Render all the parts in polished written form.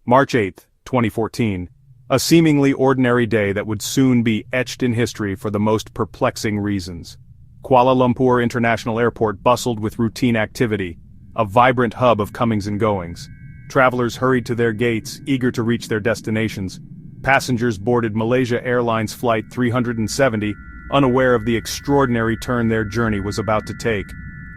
March 8, 2014. A seemingly ordinary day that would soon be etched in history for the most perplexing reasons. Kuala Lumpur International Airport bustled with routine activity, a vibrant hub of comings and goings. Travelers hurried to their gates, eager to reach their destinations. Passengers boarded Malaysia Airlines Flight 370, unaware of the extraordinary turn their journey was about to take.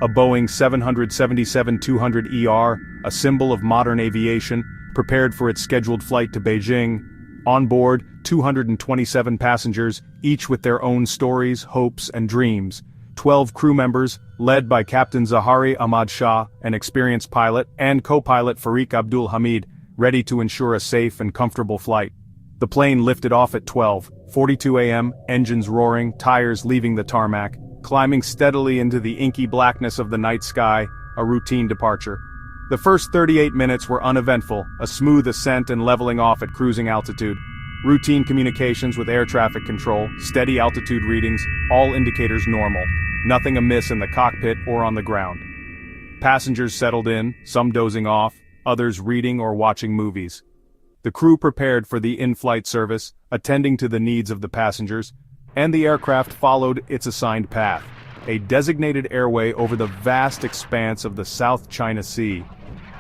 A Boeing 777-200ER, a symbol of modern aviation, prepared for its scheduled flight to Beijing. On board, 227 passengers, each with their own stories, hopes, and dreams. 12 crew members, led by Captain Zahari Ahmad Shah, an experienced pilot, and co-pilot Farik Abdul Hamid, ready to ensure a safe and comfortable flight. The plane lifted off at 12:42 a.m., engines roaring, tires leaving the tarmac, climbing steadily into the inky blackness of the night sky, a routine departure. The first 38 minutes were uneventful, a smooth ascent and leveling off at cruising altitude. Routine communications with air traffic control, steady altitude readings, all indicators normal. Nothing amiss in the cockpit or on the ground. Passengers settled in, some dozing off, others reading or watching movies. The crew prepared for the in-flight service, attending to the needs of the passengers, and the aircraft followed its assigned path, a designated airway over the vast expanse of the South China Sea.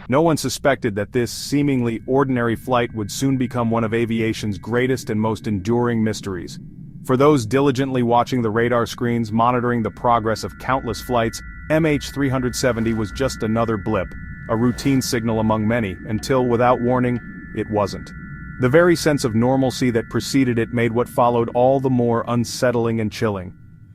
No one suspected that this seemingly ordinary flight would soon become one of aviation's greatest and most enduring mysteries. For those diligently watching the radar screens monitoring the progress of countless flights, MH370 was just another blip, a routine signal among many, until, without warning, it wasn't. The very sense of normalcy that preceded it made what followed all the more unsettling and chilling.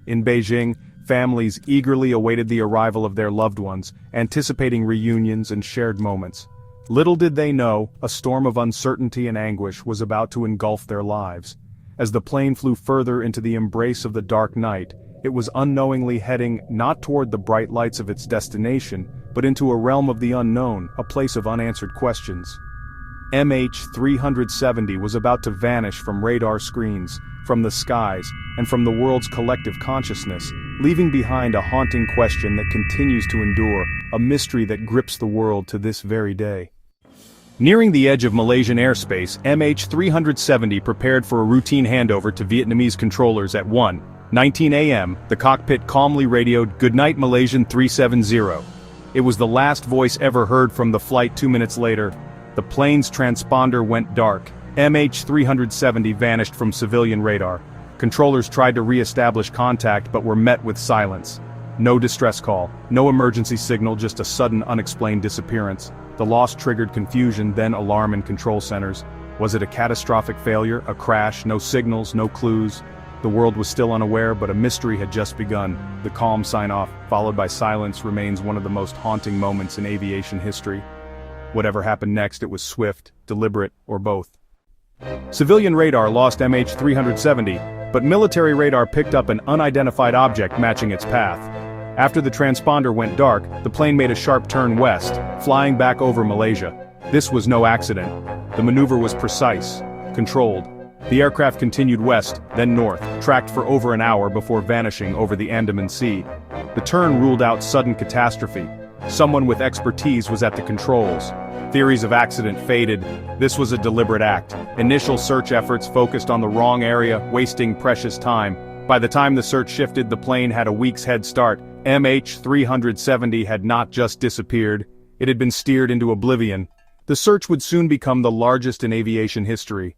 In Beijing, families eagerly awaited the arrival of their loved ones, anticipating reunions and shared moments. Little did they know, a storm of uncertainty and anguish was about to engulf their lives. As the plane flew further into the embrace of the dark night, it was unknowingly heading not toward the bright lights of its destination, but into a realm of the unknown, a place of unanswered questions. MH370 was about to vanish from radar screens, from the skies, and from the world's collective consciousness, leaving behind a haunting question that continues to endure, a mystery that grips the world to this very day. Nearing the edge of Malaysian airspace, MH370 prepared for a routine handover to Vietnamese controllers at 1:19 a.m. The cockpit calmly radioed, "Good night Malaysian 370. It was the last voice ever heard from the flight. 2 minutes later, the plane's transponder went dark. MH370 vanished from civilian radar. Controllers tried to re-establish contact but were met with silence. No distress call, no emergency signal, just a sudden unexplained disappearance. The loss triggered confusion, then alarm in control centers. Was it a catastrophic failure, a crash, no signals, no clues? The world was still unaware, but a mystery had just begun. The calm sign-off, followed by silence, remains one of the most haunting moments in aviation history. Whatever happened next, it was swift, deliberate, or both. Civilian radar lost MH370, but military radar picked up an unidentified object matching its path. After the transponder went dark, the plane made a sharp turn west, flying back over Malaysia. This was no accident. The maneuver was precise, controlled. The aircraft continued west, then north, tracked for over an hour before vanishing over the Andaman Sea. The turn ruled out sudden catastrophe. Someone with expertise was at the controls. Theories of accident faded. This was a deliberate act. Initial search efforts focused on the wrong area, wasting precious time. By the time the search shifted, the plane had a week's head start. MH370 had not just disappeared, it had been steered into oblivion. The search would soon become the largest in aviation history.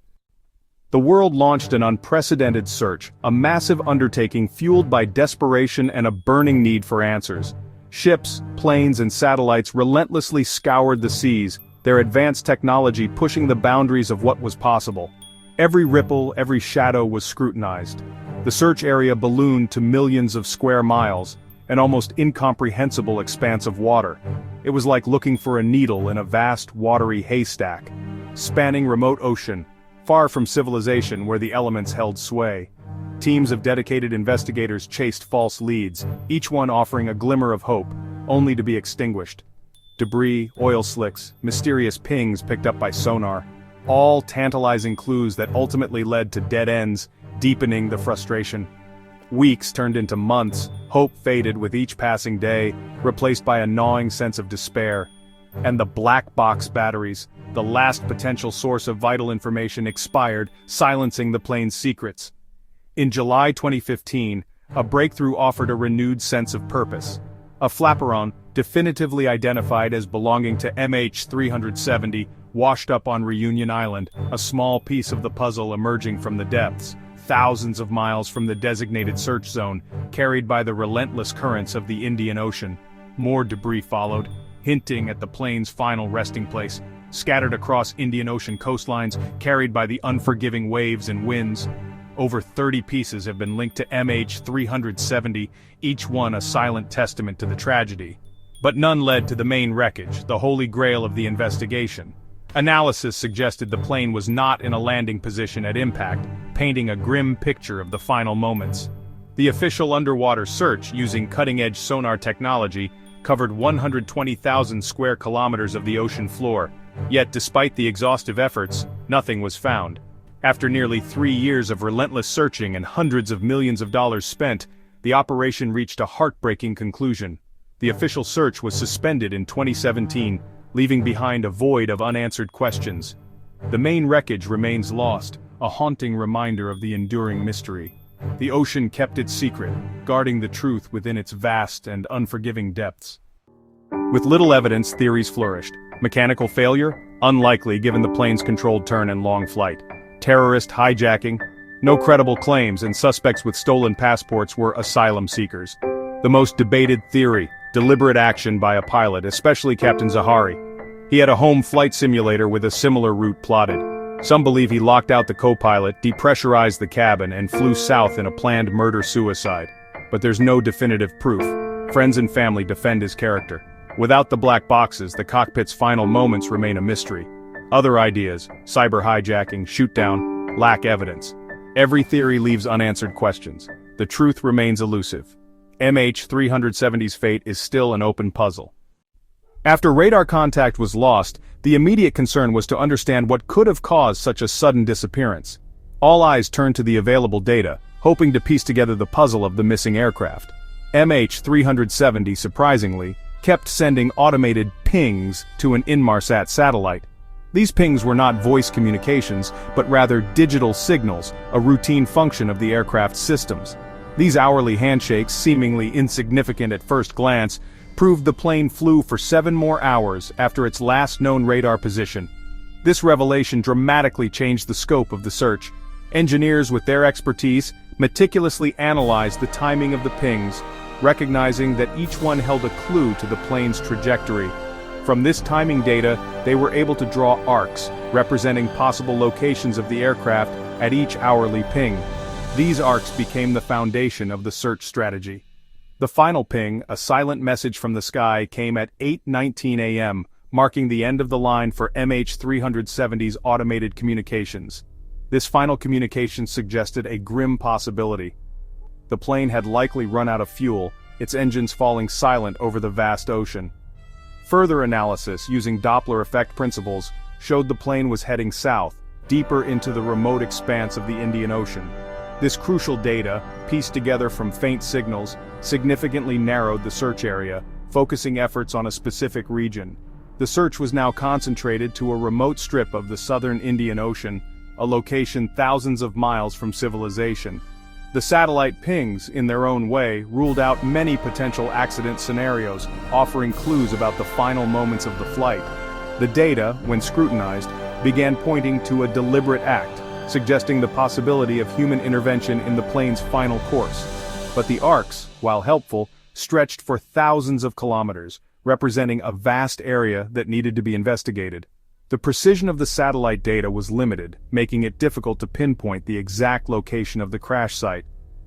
The world launched an unprecedented search, a massive undertaking fueled by desperation and a burning need for answers. Ships, planes, and satellites relentlessly scoured the seas, their advanced technology pushing the boundaries of what was possible. Every ripple, every shadow was scrutinized. The search area ballooned to millions of square miles, an almost incomprehensible expanse of water. It was like looking for a needle in a vast, watery haystack, spanning remote ocean, far from civilization where the elements held sway. Teams of dedicated investigators chased false leads, each one offering a glimmer of hope, only to be extinguished. Debris, oil slicks, mysterious pings picked up by sonar, all tantalizing clues that ultimately led to dead ends, deepening the frustration. Weeks turned into months, hope faded with each passing day, replaced by a gnawing sense of despair. And the black box batteries, the last potential source of vital information, expired, silencing the plane's secrets. In July 2015, a breakthrough offered a renewed sense of purpose. A flaperon, definitively identified as belonging to MH370, washed up on Reunion Island, a small piece of the puzzle emerging from the depths, thousands of miles from the designated search zone, carried by the relentless currents of the Indian Ocean. More debris followed, hinting at the plane's final resting place, scattered across Indian Ocean coastlines, carried by the unforgiving waves and winds. Over 30 pieces have been linked to MH370, each one a silent testament to the tragedy. But none led to the main wreckage, the holy grail of the investigation. Analysis suggested the plane was not in a landing position at impact, painting a grim picture of the final moments. The official underwater search, using cutting-edge sonar technology, covered 120,000 square kilometers of the ocean floor. Yet despite the exhaustive efforts, nothing was found. After nearly 3 years of relentless searching and hundreds of millions of dollars spent, the operation reached a heartbreaking conclusion. The official search was suspended in 2017, leaving behind a void of unanswered questions. The main wreckage remains lost, a haunting reminder of the enduring mystery. The ocean kept its secret, guarding the truth within its vast and unforgiving depths. With little evidence, theories flourished. Mechanical failure? Unlikely given the plane's controlled turn and long flight. Terrorist hijacking? No credible claims, and suspects with stolen passports were asylum seekers. The most debated theory: deliberate action by a pilot, especially Captain Zahari. He had a home flight simulator with a similar route plotted. Some believe he locked out the co-pilot, depressurized the cabin, and flew south in a planned murder-suicide. But there's no definitive proof. Friends and family defend his character. Without the black boxes, the cockpit's final moments remain a mystery. Other ideas, cyber hijacking, shoot-down, lack evidence. Every theory leaves unanswered questions. The truth remains elusive. MH370's fate is still an open puzzle. After radar contact was lost, the immediate concern was to understand what could have caused such a sudden disappearance. All eyes turned to the available data, hoping to piece together the puzzle of the missing aircraft. MH370, surprisingly, kept sending automated pings to an Inmarsat satellite. These pings were not voice communications, but rather digital signals, a routine function of the aircraft's systems. These hourly handshakes, seemingly insignificant at first glance, proved the plane flew for 7 more hours after its last known radar position. This revelation dramatically changed the scope of the search. Engineers with their expertise meticulously analyzed the timing of the pings, recognizing that each one held a clue to the plane's trajectory. From this timing data, they were able to draw arcs, representing possible locations of the aircraft at each hourly ping. These arcs became the foundation of the search strategy. The final ping, a silent message from the sky, came at 8:19 a.m., marking the end of the line for MH370's automated communications. This final communication suggested a grim possibility. The plane had likely run out of fuel, its engines falling silent over the vast ocean. Further analysis, using Doppler effect principles, showed the plane was heading south, deeper into the remote expanse of the Indian Ocean. This crucial data, pieced together from faint signals, significantly narrowed the search area, focusing efforts on a specific region. The search was now concentrated to a remote strip of the southern Indian Ocean, a location thousands of miles from civilization. The satellite pings, in their own way, ruled out many potential accident scenarios, offering clues about the final moments of the flight. The data, when scrutinized, began pointing to a deliberate act, suggesting the possibility of human intervention in the plane's final course. But the arcs, while helpful, stretched for thousands of kilometers, representing a vast area that needed to be investigated. The precision of the satellite data was limited, making it difficult to pinpoint the exact location of the crash site.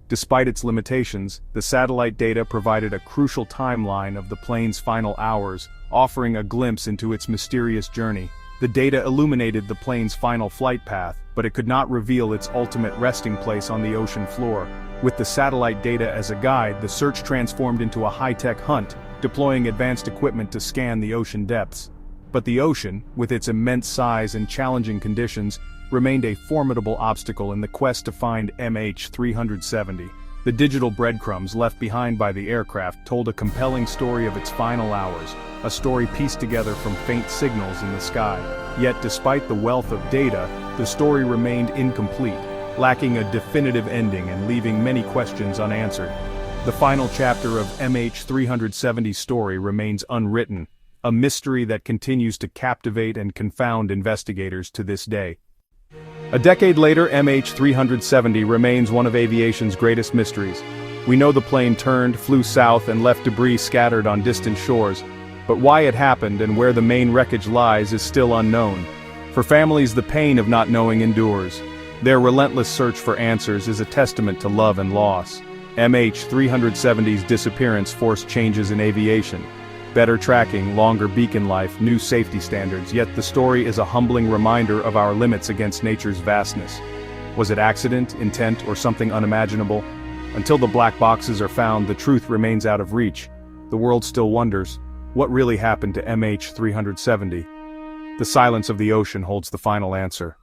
Despite its limitations, the satellite data provided a crucial timeline of the plane's final hours, offering a glimpse into its mysterious journey. The data illuminated the plane's final flight path, but it could not reveal its ultimate resting place on the ocean floor. With the satellite data as a guide, the search transformed into a high-tech hunt, deploying advanced equipment to scan the ocean depths. But the ocean, with its immense size and challenging conditions, remained a formidable obstacle in the quest to find MH370. The digital breadcrumbs left behind by the aircraft told a compelling story of its final hours, a story pieced together from faint signals in the sky. Yet despite the wealth of data, the story remained incomplete, lacking a definitive ending and leaving many questions unanswered. The final chapter of MH370's story remains unwritten, a mystery that continues to captivate and confound investigators to this day. A decade later, MH370 remains one of aviation's greatest mysteries. We know the plane turned, flew south, and left debris scattered on distant shores, but why it happened and where the main wreckage lies is still unknown. For families, the pain of not knowing endures. Their relentless search for answers is a testament to love and loss. MH370's disappearance forced changes in aviation. Better tracking, longer beacon life, new safety standards, yet the story is a humbling reminder of our limits against nature's vastness. Was it accident, intent, or something unimaginable? Until the black boxes are found, the truth remains out of reach. The world still wonders, what really happened to MH370? The silence of the ocean holds the final answer.